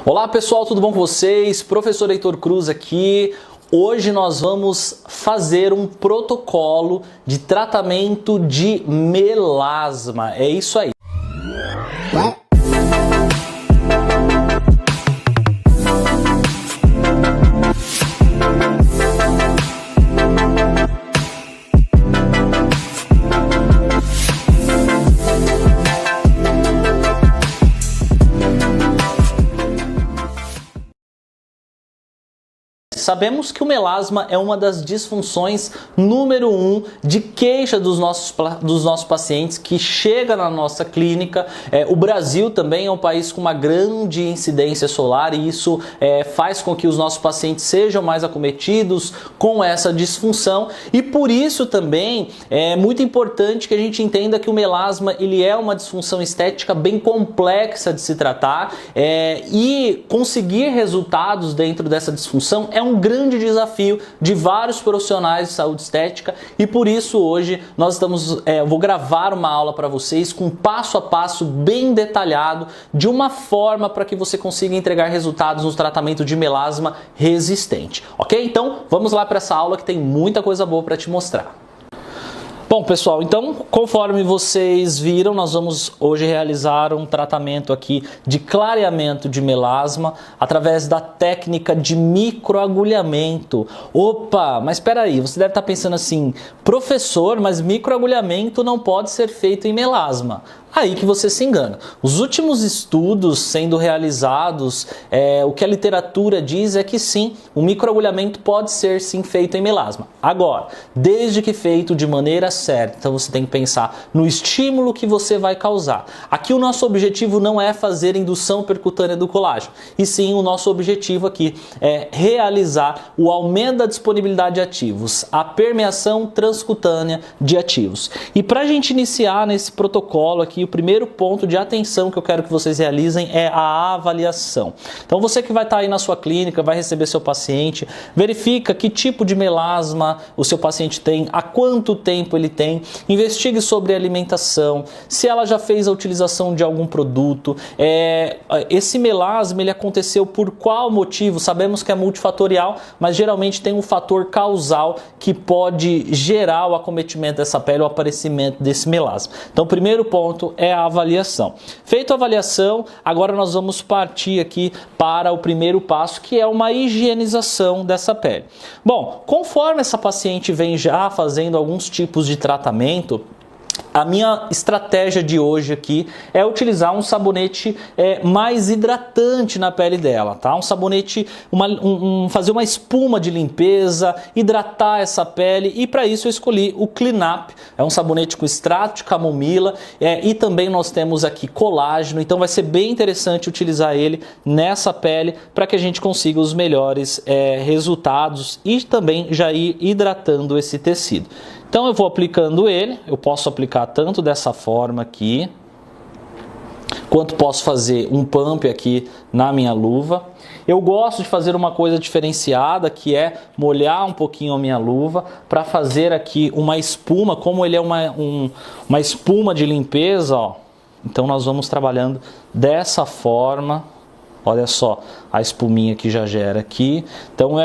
Olá pessoal, tudo bom com vocês? Professor Heitor Cruz aqui. Hoje nós vamos fazer um protocolo de tratamento de melasma. É isso aí. Sabemos que o melasma é uma das disfunções número 1 de queixa dos nossos pacientes que chega na nossa clínica. O Brasil também é um país com uma grande incidência solar e isso faz com que os nossos pacientes sejam mais acometidos com essa disfunção, e por isso também é muito importante que a gente entenda que o melasma ele é uma disfunção estética bem complexa de se tratar, e conseguir resultados dentro dessa disfunção é um grande desafio de vários profissionais de saúde estética, e por isso hoje nós eu vou gravar uma aula para vocês com passo a passo bem detalhado, de uma forma para que você consiga entregar resultados no tratamento de melasma resistente, ok? Então vamos lá para essa aula que tem muita coisa boa para te mostrar. Bom pessoal, então conforme vocês viram, nós vamos hoje realizar um tratamento aqui de clareamento de melasma através da técnica de microagulhamento. Opa, mas espera aí, você deve estar pensando assim, professor, mas microagulhamento não pode ser feito em melasma. Aí que você se engana. Os últimos estudos sendo realizados, o que a literatura diz é que sim, o microagulhamento pode ser sim feito em melasma. Agora, desde que feito de maneira certa, então você tem que pensar no estímulo que você vai causar. Aqui o nosso objetivo não é fazer indução percutânea do colágeno, e sim o nosso objetivo aqui é realizar o aumento da disponibilidade de ativos, a permeação transcutânea de ativos. E para a gente iniciar nesse protocolo aqui, o primeiro ponto de atenção que eu quero que vocês realizem é a avaliação. Então você que vai estar aí na sua clínica, vai receber seu paciente, verifica que tipo de melasma o seu paciente tem, há quanto tempo ele tem, investigue sobre a alimentação, se ela já fez a utilização de algum produto, esse melasma ele aconteceu por qual motivo? Sabemos que é multifatorial, mas geralmente tem um fator causal que pode gerar o acometimento dessa pele, o aparecimento desse melasma. Então o primeiro ponto é a avaliação. Feito a avaliação, agora nós vamos partir aqui para o primeiro passo, que é uma higienização dessa pele. Bom, conforme essa paciente vem já fazendo alguns tipos de tratamento, a minha estratégia de hoje aqui é utilizar um sabonete mais hidratante na pele dela, tá? Um sabonete, fazer uma espuma de limpeza, hidratar essa pele, e para isso eu escolhi o Clean Up. É um sabonete com extrato de camomila, e também nós temos aqui colágeno, então vai ser bem interessante utilizar ele nessa pele para que a gente consiga os melhores resultados e também já ir hidratando esse tecido. Então eu vou aplicando ele, eu posso aplicar tanto dessa forma aqui, quanto posso fazer um pump aqui na minha luva. Eu gosto de fazer uma coisa diferenciada, que é molhar um pouquinho a minha luva para fazer aqui uma espuma, como ele é uma espuma de limpeza, ó. Então nós vamos trabalhando dessa forma. Olha só a espuminha que já gera aqui. Então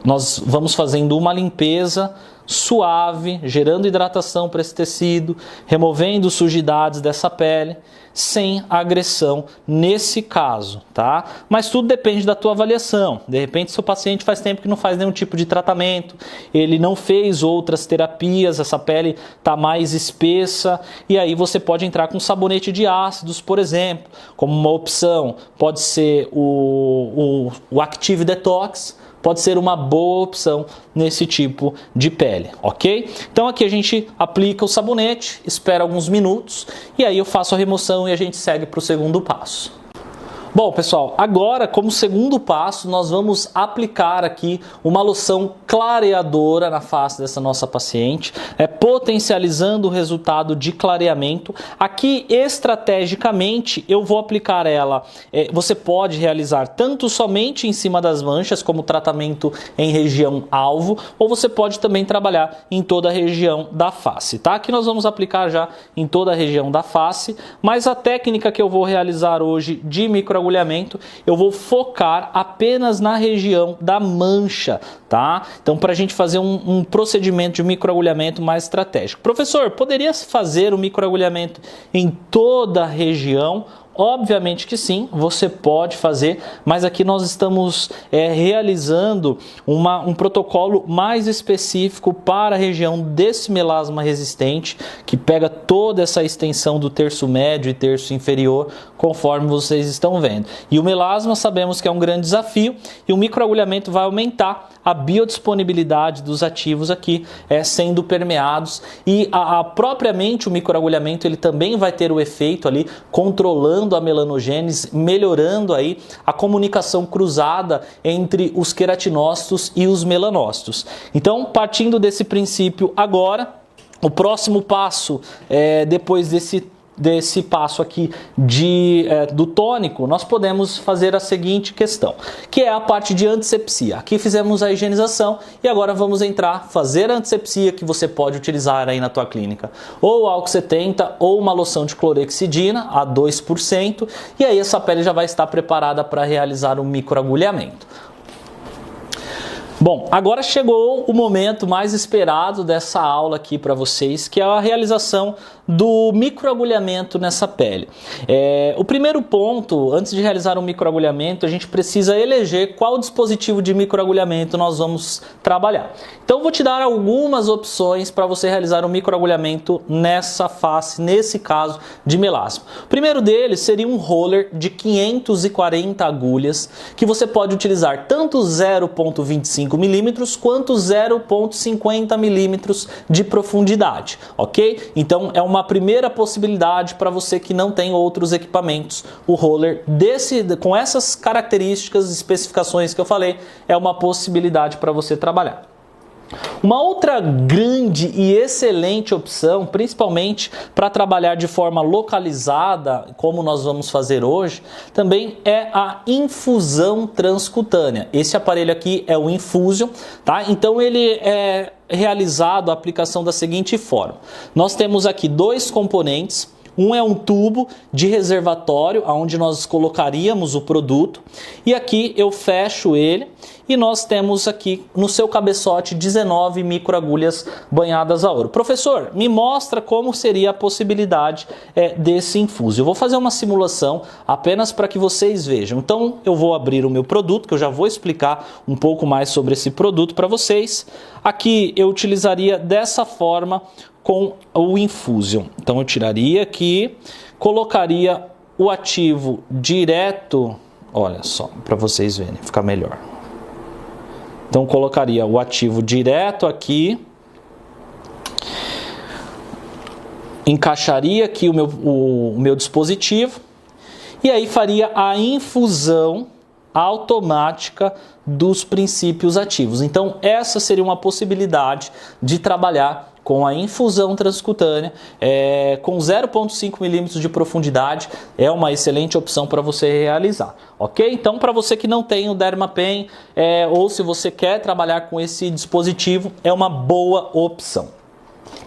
nós vamos fazendo uma limpeza suave, gerando hidratação para esse tecido, removendo sujidades dessa pele, sem agressão nesse caso, tá? Mas tudo depende da tua avaliação. De repente seu paciente faz tempo que não faz nenhum tipo de tratamento, ele não fez outras terapias, essa pele está mais espessa, e aí você pode entrar com sabonete de ácidos, por exemplo, como uma opção. Pode ser o Active Detox, pode ser uma boa opção nesse tipo de pele, ok? Então aqui a gente aplica o sabonete, espera alguns minutos e aí eu faço a remoção e a gente segue para o segundo passo. Bom, pessoal, agora como segundo passo nós vamos aplicar aqui uma loção clareadora na face dessa nossa paciente, potencializando o resultado de clareamento. Aqui, estrategicamente, eu vou aplicar ela, você pode realizar tanto somente em cima das manchas, como tratamento em região alvo, ou você pode também trabalhar em toda a região da face, tá? Aqui nós vamos aplicar já em toda a região da face, mas a técnica que eu vou realizar hoje de microagulhamento microagulhamento, eu vou focar apenas na região da mancha, tá? Então, para a gente fazer um procedimento de microagulhamento mais estratégico. Professor, poderia fazer o microagulhamento em toda a região? Obviamente que sim, você pode fazer, mas aqui nós estamos realizando um protocolo mais específico para a região desse melasma resistente, que pega toda essa extensão do terço médio e terço inferior, conforme vocês estão vendo. E o melasma sabemos que é um grande desafio, e o microagulhamento vai aumentar a biodisponibilidade dos ativos aqui, sendo permeados, e propriamente o microagulhamento ele também vai ter o efeito ali, controlando a melanogênese, melhorando aí a comunicação cruzada entre os queratinócitos e os melanócitos. Então, partindo desse princípio agora, o próximo passo, depois desse passo aqui do tônico, nós podemos fazer a seguinte questão, que é a parte de antisepsia. Aqui fizemos a higienização e agora vamos fazer a antisepsia, que você pode utilizar aí na tua clínica, ou álcool 70 ou uma loção de clorexidina a 2%, e aí essa pele já vai estar preparada para realizar um microagulhamento. Bom, agora chegou o momento mais esperado dessa aula aqui para vocês, que é a realização do microagulhamento nessa pele. O primeiro ponto, antes de realizar um microagulhamento, a gente precisa eleger qual dispositivo de microagulhamento nós vamos trabalhar. Então, vou te dar algumas opções para você realizar um microagulhamento nessa face, nesse caso de melasma. O primeiro deles seria um roller de 540 agulhas, que você pode utilizar tanto 0,25 milímetros quanto 0,50 milímetros de profundidade, ok? Então é uma primeira possibilidade para você que não tem outros equipamentos. O roller com essas características e especificações que eu falei, é uma possibilidade para você trabalhar. Uma outra grande e excelente opção, principalmente para trabalhar de forma localizada, como nós vamos fazer hoje, também é a infusão transcutânea. Esse aparelho aqui é o Infusion, tá? Então ele é realizado a aplicação da seguinte forma. Nós temos aqui dois componentes. Um é um tubo de reservatório, onde nós colocaríamos o produto, e aqui eu fecho ele, e nós temos aqui no seu cabeçote 19 microagulhas banhadas a ouro. Professor, me mostra como seria a possibilidade desse infuso. Eu vou fazer uma simulação apenas para que vocês vejam. Então eu vou abrir o meu produto, que eu já vou explicar um pouco mais sobre esse produto para vocês. Aqui eu utilizaria dessa forma com o Infusion. Então eu tiraria aqui, colocaria o ativo direto, olha só, para vocês verem, ficar melhor. Então colocaria o ativo direto aqui, encaixaria aqui o meu dispositivo e aí faria a infusão automática dos princípios ativos. Então essa seria uma possibilidade de trabalhar com a infusão transcutânea, com 0,5 milímetros de profundidade, é uma excelente opção para você realizar, ok? Então, para você que não tem o Dermapen, ou se você quer trabalhar com esse dispositivo, é uma boa opção.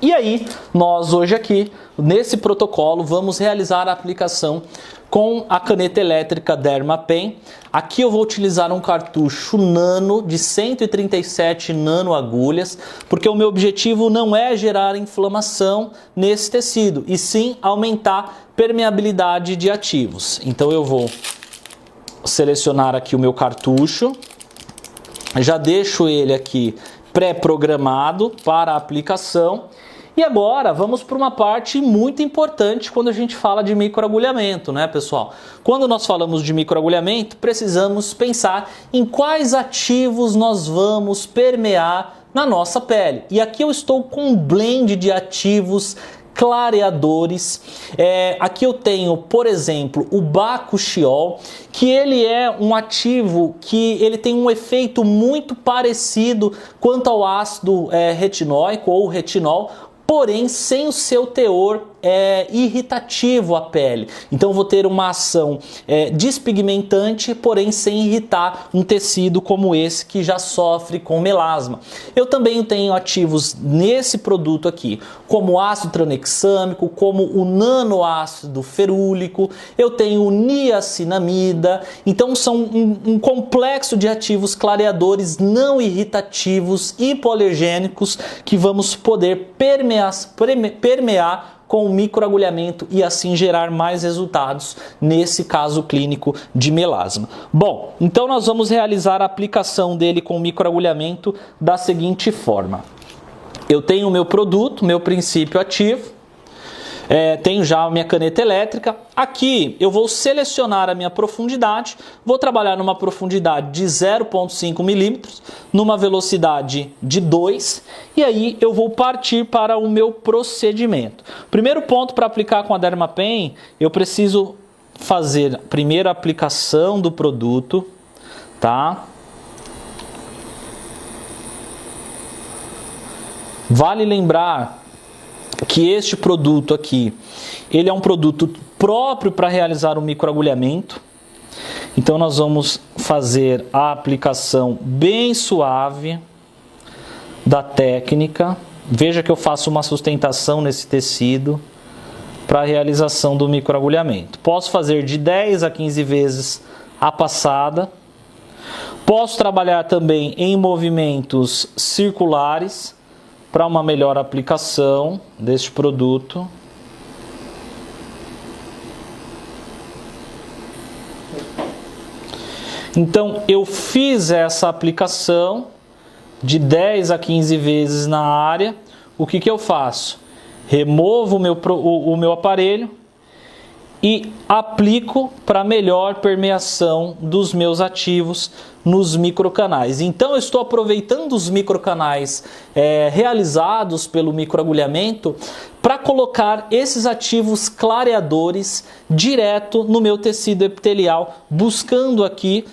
E aí, nós hoje aqui, nesse protocolo, vamos realizar a aplicação com a caneta elétrica Dermapen. Aqui eu vou utilizar um cartucho nano de 137 nanoagulhas, porque o meu objetivo não é gerar inflamação nesse tecido, e sim aumentar permeabilidade de ativos. Então eu vou selecionar aqui o meu cartucho, já deixo ele aqui pré-programado para a aplicação. E agora vamos para uma parte muito importante quando a gente fala de microagulhamento, né, pessoal? Quando nós falamos de microagulhamento, precisamos pensar em quais ativos nós vamos permear na nossa pele. E aqui eu estou com um blend de ativos clareadores. Aqui eu tenho, por exemplo, o bakuchiol, que ele é um ativo que ele tem um efeito muito parecido quanto ao ácido retinóico ou retinol, porém sem o seu teor irritativo à pele. Então vou ter uma ação despigmentante, porém sem irritar um tecido como esse que já sofre com melasma. Eu também tenho ativos nesse produto aqui, como o ácido tranexâmico, como o nanoácido ferúlico, eu tenho o niacinamida. Então são um complexo de ativos clareadores não irritativos, hipoalergênicos, que vamos poder permear com o microagulhamento e assim gerar mais resultados nesse caso clínico de melasma. Bom, então nós vamos realizar a aplicação dele com o microagulhamento da seguinte forma. Eu tenho o meu produto, meu princípio ativo, tenho já a minha caneta elétrica. Aqui eu vou selecionar a minha profundidade, vou trabalhar numa profundidade de 0,5 milímetros, numa velocidade de 2, e aí eu vou partir para o meu procedimento. Primeiro ponto para aplicar com a Dermapen, eu preciso fazer a primeira aplicação do produto, tá? Vale lembrar que este produto aqui, ele é um produto próprio para realizar o microagulhamento. Então nós vamos fazer a aplicação bem suave da técnica. Veja que eu faço uma sustentação nesse tecido para a realização do microagulhamento. Posso fazer de 10 a 15 vezes a passada. Posso trabalhar também em movimentos circulares para uma melhor aplicação deste produto. Então eu fiz essa aplicação de 10 a 15 vezes na área. O que eu faço? Removo o meu aparelho e aplico para melhor permeação dos meus ativos nos microcanais. Então eu estou aproveitando os microcanais realizados pelo microagulhamento para colocar esses ativos clareadores direto no meu tecido epitelial, buscando aqui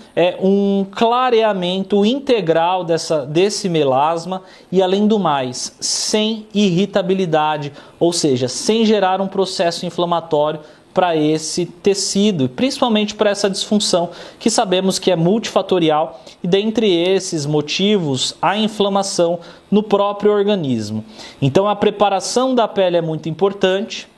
um clareamento integral desse melasma e, além do mais, sem irritabilidade, ou seja, sem gerar um processo inflamatório para esse tecido, principalmente para essa disfunção que sabemos que é multifatorial, e dentre esses motivos a inflamação no próprio organismo. Então a preparação da pele é muito importante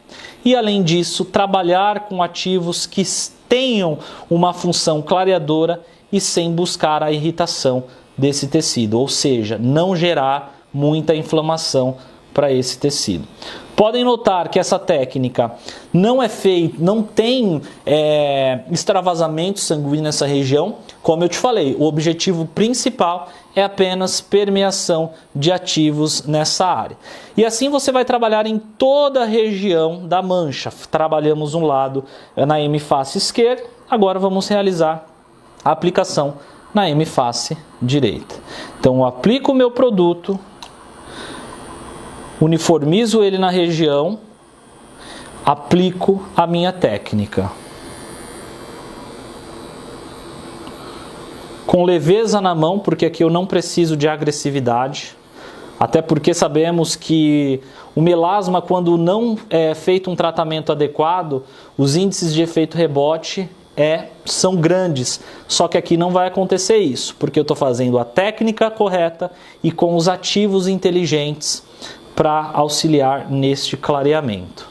e, além disso, trabalhar com ativos que tenham uma função clareadora e sem buscar a irritação desse tecido, ou seja, não gerar muita inflamação para esse tecido. Podem notar que essa técnica não tem extravasamento sanguíneo nessa região. Como eu te falei, o objetivo principal é apenas permeação de ativos nessa área. E assim você vai trabalhar em toda a região da mancha. Trabalhamos um lado na hemiface esquerda, agora vamos realizar a aplicação na hemiface direita. Então eu aplico o meu produto, uniformizo ele na região, aplico a minha técnica. Com leveza na mão, porque aqui eu não preciso de agressividade, até porque sabemos que o melasma, quando não é feito um tratamento adequado, os índices de efeito rebote são grandes. Só que aqui não vai acontecer isso, porque eu estou fazendo a técnica correta e com os ativos inteligentes para auxiliar neste clareamento.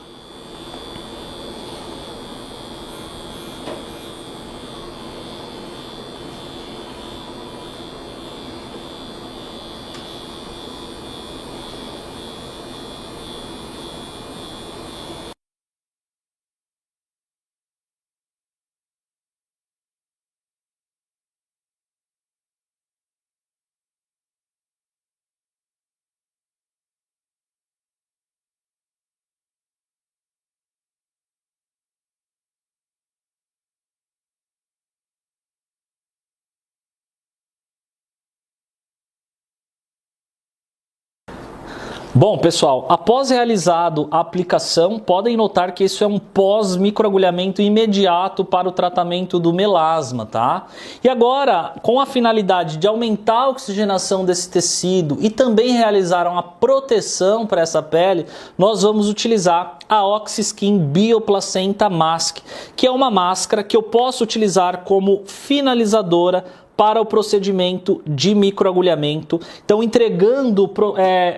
Bom, pessoal, após realizado a aplicação, podem notar que isso é um pós-microagulhamento imediato para o tratamento do melasma, tá? E agora, com a finalidade de aumentar a oxigenação desse tecido e também realizar uma proteção para essa pele, nós vamos utilizar a OxySkin Bioplacenta Mask, que é uma máscara que eu posso utilizar como finalizadora para o procedimento de microagulhamento, então entregando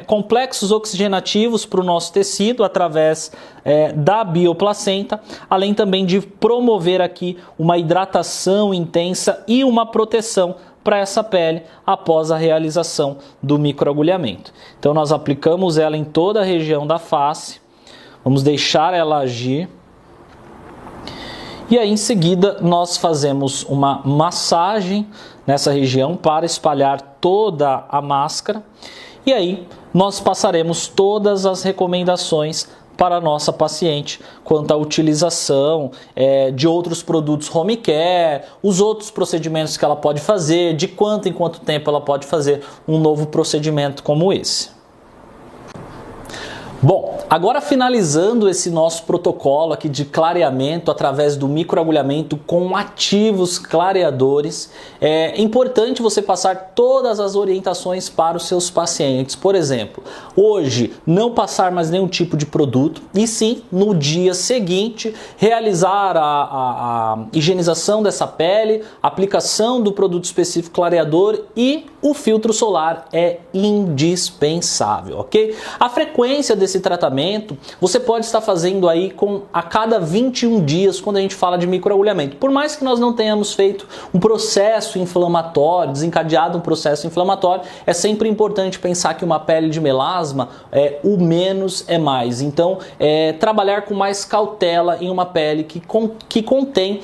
complexos oxigenativos para o nosso tecido através da bioplacenta, além também de promover aqui uma hidratação intensa e uma proteção para essa pele após a realização do microagulhamento. Então nós aplicamos ela em toda a região da face, vamos deixar ela agir. E aí, em seguida, nós fazemos uma massagem nessa região para espalhar toda a máscara. E aí, nós passaremos todas as recomendações para a nossa paciente quanto à utilização de outros produtos home care, os outros procedimentos que ela pode fazer, de quanto em quanto tempo ela pode fazer um novo procedimento como esse. Bom, agora finalizando esse nosso protocolo aqui de clareamento através do microagulhamento com ativos clareadores, é importante você passar todas as orientações para os seus pacientes. Por exemplo, hoje não passar mais nenhum tipo de produto e sim, no dia seguinte, realizar a higienização dessa pele, aplicação do produto específico clareador e o filtro solar é indispensável, ok? A frequência desse tratamento você pode estar fazendo aí a cada 21 dias quando a gente fala de microagulhamento. Por mais que nós não tenhamos feito um processo inflamatório, desencadeado um processo inflamatório, é sempre importante pensar que uma pele de melasma, o menos é mais. Então, trabalhar com mais cautela em uma pele que contém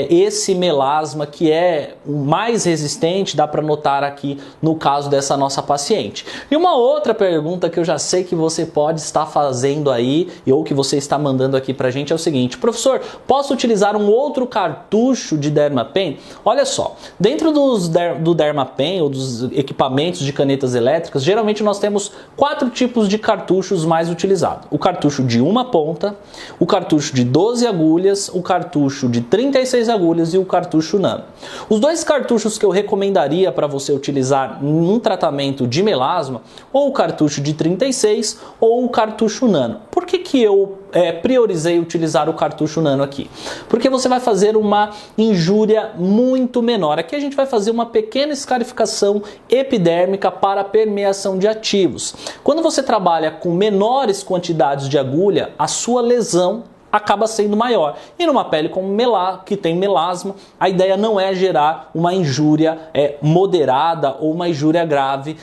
esse melasma, que é o mais resistente, dá para notar aqui no caso dessa nossa paciente. E uma outra pergunta que eu já sei que você pode estar fazendo aí, ou que você está mandando aqui pra gente, é o seguinte: professor, posso utilizar um outro cartucho de Dermapen? Olha só, dentro do Dermapen ou dos equipamentos de canetas elétricas, geralmente nós temos 4 tipos de cartuchos mais utilizados: o cartucho de uma ponta, o cartucho de 12 agulhas, o cartucho de 36 agulhas e o cartucho nano. Os 2 cartuchos que eu recomendaria para você utilizar num tratamento de melasma, ou o cartucho de 36 ou o cartucho nano. Por que eu priorizei utilizar o cartucho nano aqui? Porque você vai fazer uma injúria muito menor. Aqui a gente vai fazer uma pequena escarificação epidérmica para a permeação de ativos. Quando você trabalha com menores quantidades de agulha, a sua lesão acaba sendo maior. E numa pele que tem melasma, a ideia não é gerar uma injúria moderada ou uma injúria grave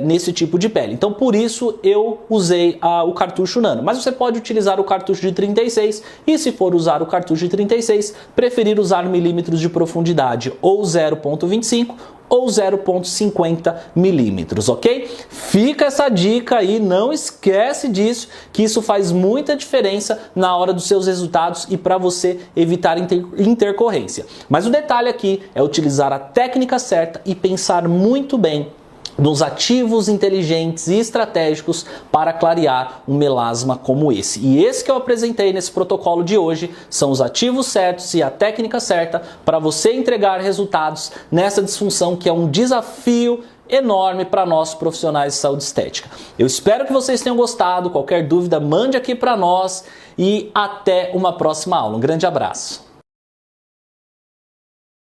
nesse tipo de pele. Então, por isso eu usei o cartucho nano. Mas você pode utilizar o cartucho de 36 e, se for usar o cartucho de 36, preferir usar milímetros de profundidade, ou 0,25 ou 0,50 milímetros, ok? Fica essa dica aí, não esquece disso, que isso faz muita diferença na hora dos seus resultados e para você evitar intercorrência. Mas o detalhe aqui é utilizar a técnica certa e pensar muito bem nos ativos inteligentes e estratégicos para clarear um melasma como esse. E esse que eu apresentei nesse protocolo de hoje são os ativos certos e a técnica certa para você entregar resultados nessa disfunção que é um desafio enorme para nós profissionais de saúde estética. Eu espero que vocês tenham gostado. Qualquer dúvida, mande aqui para nós e até uma próxima aula. Um grande abraço.